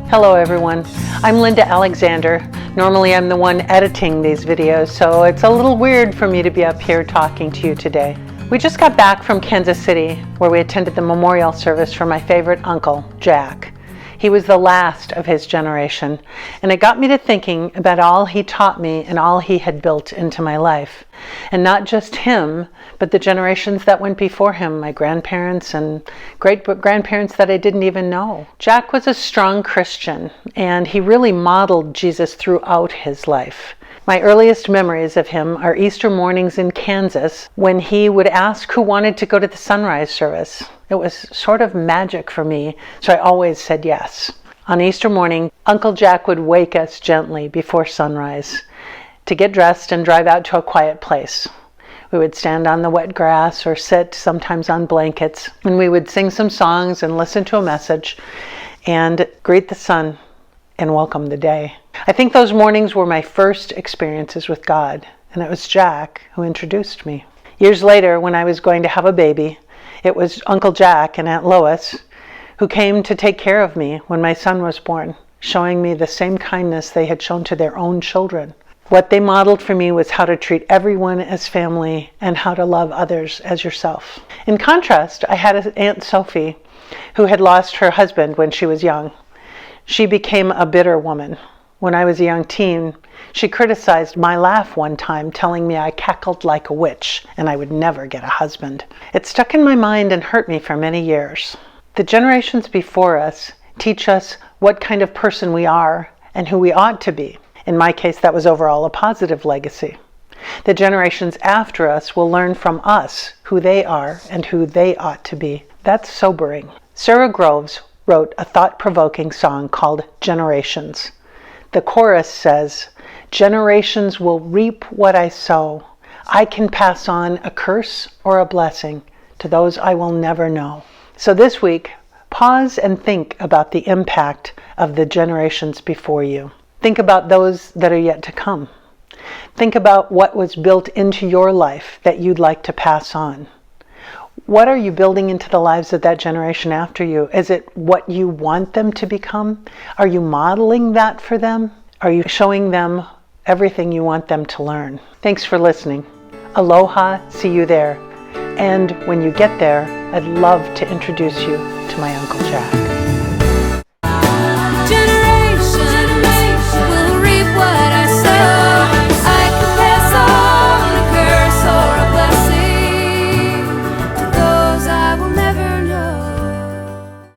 Hello everyone, I'm Linda Alexander. Normally I'm the one editing these videos, so it's a little weird for me to be up here talking to you today. We just got back from Kansas City, where we attended the memorial service for my favorite uncle, Jack. He was the last of his generation, and it got me to thinking about all he taught me and all he had built into my life. And not just him, but the generations that went before him, my grandparents and great-grandparents that I didn't even know. Jack was a strong Christian, and he really modeled Jesus throughout his life. My earliest memories of him are Easter mornings in Kansas when he would ask who wanted to go to the sunrise service. It was sort of magic for me, so I always said yes. On Easter morning, Uncle Jack would wake us gently before sunrise to get dressed and drive out to a quiet place. We would stand on the wet grass or sit sometimes on blankets, and we would sing some songs and listen to a message and greet the sun and welcome the day. I think those mornings were my first experiences with God, and it was Jack who introduced me. Years later, when I was going to have a baby, it was Uncle Jack and Aunt Lois who came to take care of me when my son was born, showing me the same kindness they had shown to their own children. What they modeled for me was how to treat everyone as family and how to love others as yourself. In contrast, I had an Aunt Sophie who had lost her husband when she was young. She became a bitter woman. When I was a young teen, she criticized my laugh one time, telling me I cackled like a witch and I would never get a husband. It stuck in my mind and hurt me for many years. The generations before us teach us what kind of person we are and who we ought to be. In my case, that was overall a positive legacy. The generations after us will learn from us who they are and who they ought to be. That's sobering. Sara wrote a thought-provoking song called Generations. The chorus says, "Generations will reap what I sow. I can pass on a curse or a blessing to those I will never know." So this week, pause and think about the impact of the generations before you. Think about those that are yet to come. Think about what was built into your life that you'd like to pass on. What are you building into the lives of that generation after you? Is it what you want them to become? Are you modeling that for them? Are you showing them everything you want them to learn? Thanks for listening. Aloha, see you there. And when you get there, I'd love to introduce you to my Uncle Jack.